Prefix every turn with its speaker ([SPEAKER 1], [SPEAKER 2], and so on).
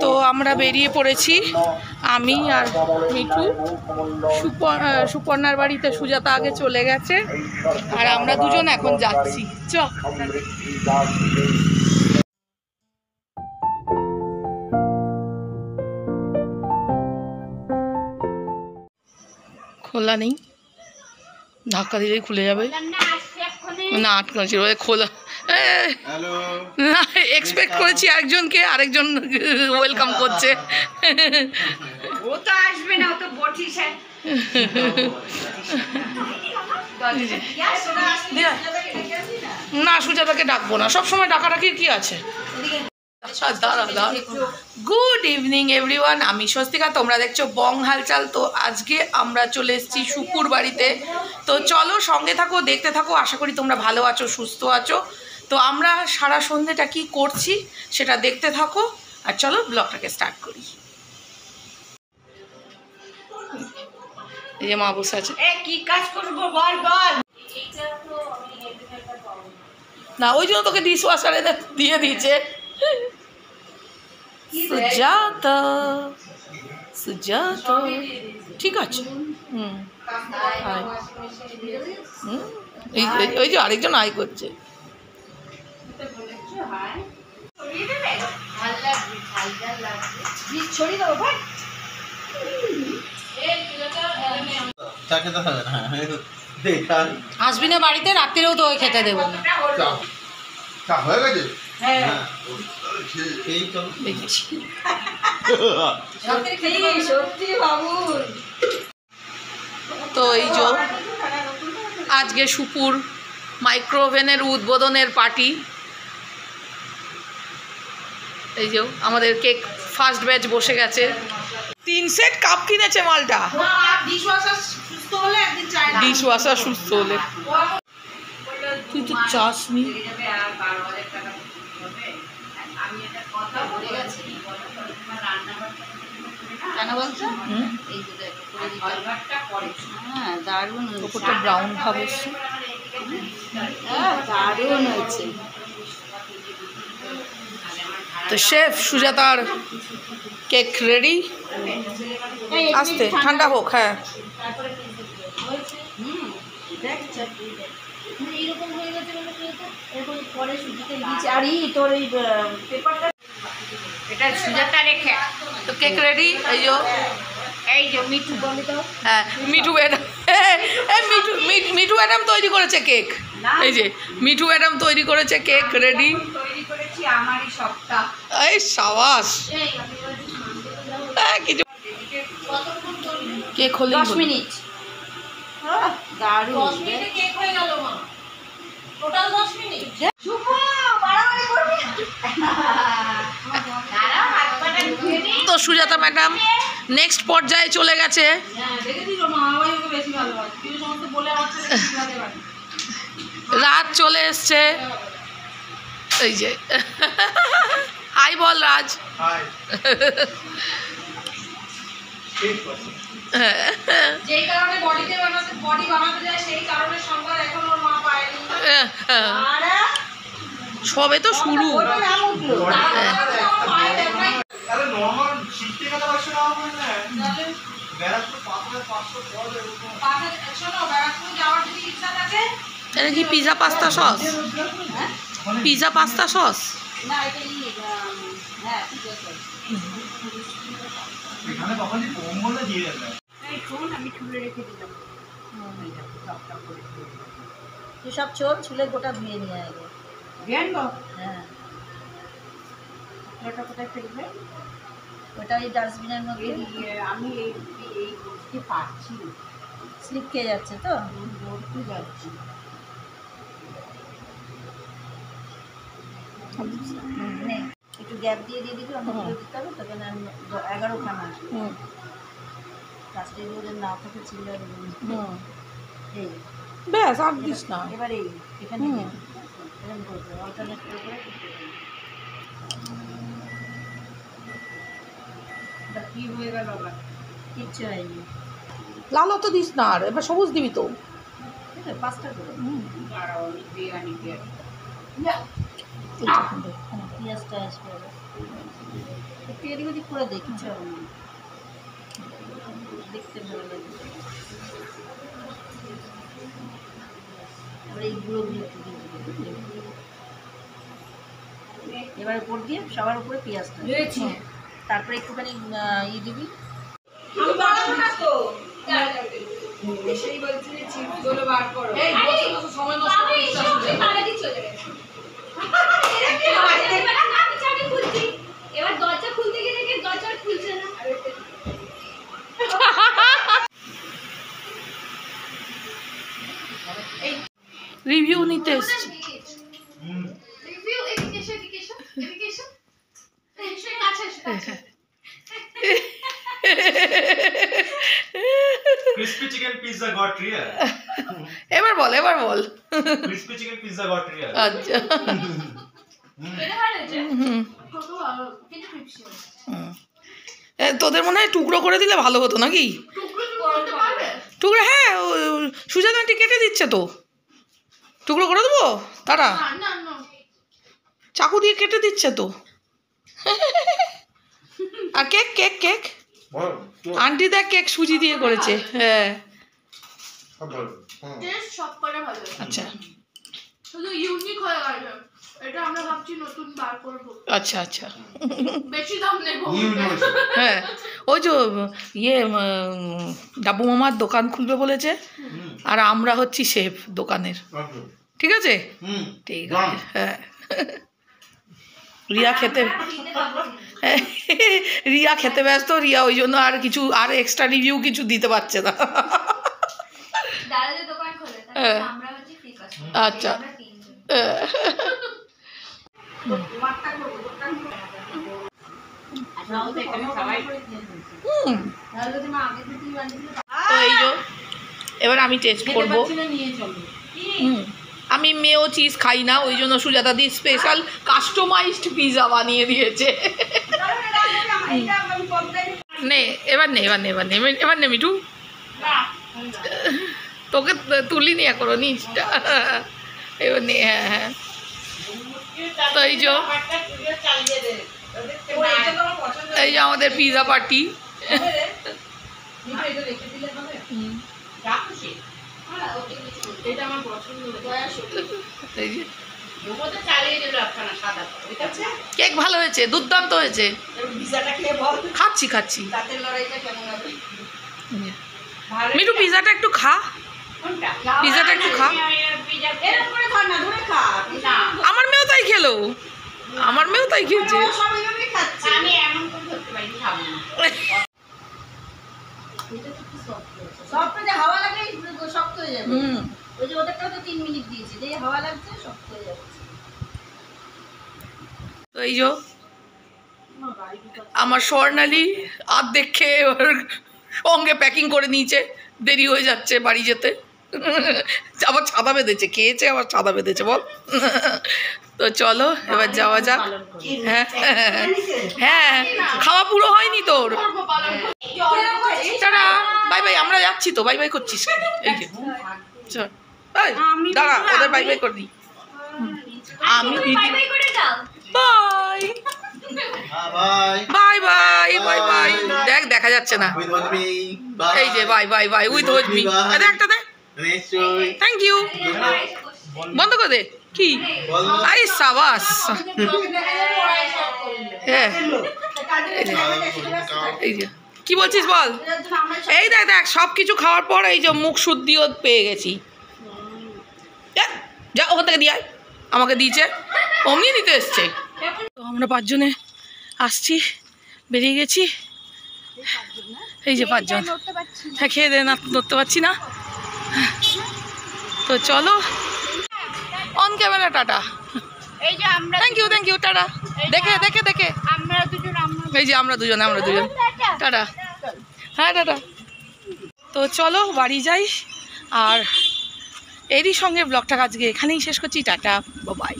[SPEAKER 1] তো আমরা বেরিয়ে পড়েছি, আমি আর মিঠু। সুপর্ণার বাড়িতে সুজাতা আগে চলে গেছে, আর আমরা দুজন এখন যাচ্ছি। চ খোলা নেই, ধাক্কা দিলেই খুলে যাবে না, আটকাচ্ছি খোলা। না, এক্সপেক্ট করেছি একজনকে, আরেকজন ওয়েলকাম করছে।
[SPEAKER 2] ও তো আসবে না, ও তো বটিস।
[SPEAKER 1] না, সুজাতাকে ডাকবো না, সবসময় ডাকাডাকি কি আছে। গুড ইভিনিং এভরিওয়ান, আমি স্বস্তিকা, তোমরা দেখছো বং হালচাল। তো আজকে আমরা চলে এসেছি সুপুর বাড়িতে। তো চলো সঙ্গে থাকো, দেখতে থাকো, আশা করি তোমরা ভালো আছো, সুস্থ আছো। তো আমরা সারা সন্ধ্যেটা কি করছি সেটা দেখতে থাকো, আর চলো ব্লগটাকে স্টার্ট করি। এই যে মা বসে আছে,
[SPEAKER 2] কি কাজ করবো বল বল।
[SPEAKER 1] না ওই জন্য তোকে ডিশ ওয়াশারে দিয়ে দিয়েছে। সুজাতা সুজাতা ঠিক আছে। ওই যে আরেকজন আয় করছে। আসবি না বাড়িতে, রাত্রিরেও তো খেতে দেবো না। তো এই যে আজকে সুপুর মাইক্রোওভেনের উদ্বোধনের পার্টি। এই যে আমাদের কেক ফার্স্ট ব্যাচ বসে গেছে। 3 সেট কাপ কিনেছে মালটা। ডিশ ওয়াশার সুস্থ হলে তুই তো চাস নি। কেন বলছো? হ্যাঁ দারুণ, ওপরটা ব্রাউন ভাব এসছে, দারুণ হয়েছে। তো শেফ সুজাতার কেক রেডি, আস্তে ঠান্ডা হোক। হ্যাঁ
[SPEAKER 2] এটা সুজাতা রেখে
[SPEAKER 1] তো কেক রেডি।
[SPEAKER 2] এই যে মিঠু বলে দাও।
[SPEAKER 1] হ্যাঁ মিঠু ম্যাডাম, মিঠু ম্যাডাম তৈরি করেছে কেক। এই যে মিঠু ম্যাডাম তৈরি করেছে কেক রেডি।
[SPEAKER 2] তৈরি করেছি আমারই সপ্তাহ।
[SPEAKER 1] এই সাবাস, কিছু কেক হলে
[SPEAKER 2] 10 মিনিট। দারুণ 10 মিনিটে কেক হয়ে গেল মা, টোটাল 10 মিনিট। শুভ বাড়াবাড়ি করবি না। দাঁড়া হাত পাটা ধুয়ে নি।
[SPEAKER 1] তো সুজাতা ম্যাডাম নেক্সট পর্যায়ে চলে গেছে।
[SPEAKER 2] হ্যাঁ দেখেছিস মা বাবাই ওকে বেশি ভালোবাসে, তুই সমস্ত বলে আমার ছেলে বেশি ভালোবাসে।
[SPEAKER 1] রাত চলে এসছে, এই যে হাই বল রাজ। হাই।
[SPEAKER 2] যেই কারণে বডি বানাতে যায়, সেই কারণে সংবাদ এখন ওর মা পায়নি। আরে
[SPEAKER 1] সবে তো শুরু।
[SPEAKER 2] আরে নরমাল শিখতে গেলে 500 টাকা করে নেয়। ব্যারাকপুর পাথরে 500 পড়বে এরকম। পাথরে শোনো, ব্যারাকপুর যাওয়ার যদি ইচ্ছা থাকে।
[SPEAKER 1] এটা কি পিজা পাস্তা সস?
[SPEAKER 2] হ্যাঁ
[SPEAKER 1] পিজা পাস্তা সস
[SPEAKER 2] না, এটা হ্যাঁ পিজা সস। এখানে তখনই কম বলে দিয়ে দেবে। এই ফোন আমি খুলে রেখে দিলাম। এই দেখো টপটা করে তুই সব ছুলে গোটা ধুয়ে নিয়ে আগে ধুয়ে। হ্যাঁ ওটা কোথায় ফেলবে? ওটা এই ডাস্টবিনের মধ্যে। আমি এই পাচ্ছি, স্লিপ খেয়ে যাচ্ছে তো, দৌড়তে যাচ্ছি। একটু গ্যাপ দিয়ে দিবি, আমাকে দিতে হবে। তবে 11খানা লাস্টে যদি না থাকে ছিঁড়ে দেবেন। এই
[SPEAKER 1] ব্যাস আর দিস না।
[SPEAKER 2] এবার এই এখানে এরকম করবে, অল্টারনেট করে কি হয়ে গেল? আবার কিচ্ছু হয়নি।
[SPEAKER 1] লালও তো দিস না, আর এবার সবুজ দিবি তো।
[SPEAKER 2] 5টা করে বিরিয়ানি পেঁয়াজটা আসবে। একটু এদিক ওদিক করে দেখছি, দেখতে ভালো লাগে। এবার এই গুঁড়োগুলো এবার উপর দিয়ে সবার উপরে পেঁয়াজটা দিয়েছি, তারপরে একটুখানি দিবি।
[SPEAKER 1] সেই বলছি চিপসগুলো বার করো। এই বসে সময় নষ্ট করছিস আসলে।
[SPEAKER 3] এবার দরজা খুলতে গিয়ে দেখি দরজা খুলছে না।
[SPEAKER 1] রিভিউ নিতে এসেছি।
[SPEAKER 3] রিভিউ এডুকেশন এডুকেশন এডুকেশন কাছে এসে
[SPEAKER 4] crispy chicken pizza got real.
[SPEAKER 1] এবার বল
[SPEAKER 4] Crispy chicken pizza got real.
[SPEAKER 1] আচ্ছা
[SPEAKER 3] এটা ভালো হয়েছে কত ভালো কিন্তু ক্রিপসি
[SPEAKER 1] তোদের মনে হয় টুকরো করে দিলে ভালো হতো নাকি?
[SPEAKER 3] টুকরো করতে পারবে?
[SPEAKER 1] টুকরো হ্যাঁ, সুজাতা আন্টি কেটে দিচ্ছে তো, টুকরো করে দেবো তারা,
[SPEAKER 3] না না
[SPEAKER 1] চাকু দিয়ে কেটে দিচ্ছে তো। আর কেক কেক কেক আন্টি দেখ কেক সুজি দিয়ে করেছে। হ্যাঁ
[SPEAKER 3] টেস্ট সব করে ভালো।
[SPEAKER 1] আচ্ছা
[SPEAKER 3] শুধু ইউনিক হয়ে গেছে, এটা আমরা ভাবছি নতুন বার করব।
[SPEAKER 1] আচ্ছা আচ্ছা
[SPEAKER 3] বেশি দাম নেব।
[SPEAKER 1] হ্যাঁ ওই যে ডাবু মামার দোকান খুলবে বলেছে, আর আমরা হচ্ছি শেফ দোকানের। ঠিক আছে ঠিক আছে। হ্যাঁ রিয়া খেতে ব্যস্ত, রিয়া ওই জন্য আর কিছু আর এক্সট্রা রিভিউ কিছু দিতে পারছে না।
[SPEAKER 3] দাদা যে দোকান খোলে আমরা হচ্ছে ফ্রি কাস্টমার।
[SPEAKER 1] আচ্ছা তো এই যে এবার আমি টেস্ট করবো। আমি মেও চিজ খাই না, ওই জন্য সুজাতা দি স্পেশাল কাস্টমাইজড পিৎজা বানিয়ে দিয়েছে। নে এবার নে মিঠু, তোকে তুলিনি এখনো নিচটা, এবার নে। হ্যাঁ তো এই যে আমাদের পিৎজা পার্টি। কেক ভালো হয়েছে, দুর্দান্ত হয়েছে। খাচ্ছি মিঠু পিৎজাটা একটু খা, পিৎজাটা একটু খা। আমার মেয়েও তাই খেলো, আমার মেয়েও তাই খেয়েছে।
[SPEAKER 2] হাওয়া লাগে শক্ত হয়ে যাবে। ওই যে ওদেরটাও তো 3 মিনিট দিয়েছি, যে হাওয়া লাগছে শক্ত হয়ে যাচ্ছে।
[SPEAKER 1] তো এই যে আমার স্বর্ণালী আর্ধেক খেয়ে ওর সঙ্গে প্যাকিং করে নিয়েছে, দেরি হয়ে যাচ্ছে বাড়ি যেতে। আবার ছাদা বেঁধেছে, খেয়েছে আবার ছাদা বেঁধেছে বল। তো চলো এবার যাওয়া যাক। হ্যাঁ হ্যাঁ খাওয়া পুরো হয়নি তোর। টাটা বাই বাই, আমরা যাচ্ছি তো। বাই বাই করছিস এই যে চল দাঁড়া, ওদের বাই বাই করে দিই আমি। Bye bye bye bye bye. দেখ দেখা যাচ্ছে না, এই যে bye bye bye with me. একটা দে, থ্যাংক ইউ। বন্ধ করে দে। কি আরে সাবাস। হ্যাঁ এই যে কি বলছিস বল। এই দেখ দেখ সব কিছু খাওয়ার পর এই যে মুখ শুদ্ধিও পেয়ে গেছি। যা ওখান থেকে দিয়ে আয়, আমাকে দিয়েছে অমনি দিতে এসছে। তো আমরা 5 জনে আসছি, বেরিয়ে গেছি। এই যে 5 জন। হ্যাঁ খেয়ে দে না, নড়তে পারছি না। তো চলো অন ক্যামেরা টাটা।
[SPEAKER 3] এই যে আমরা
[SPEAKER 1] থ্যাংক ইউ টাটা। দেখে
[SPEAKER 3] আমরা দুজন
[SPEAKER 1] এই যে আমরা দুজন টাটা। হ্যাঁ টাটা। তো চলো বাড়ি যাই, আর এরই সঙ্গে ব্লগটা আজকে এখানেই শেষ করছি। Tata bye.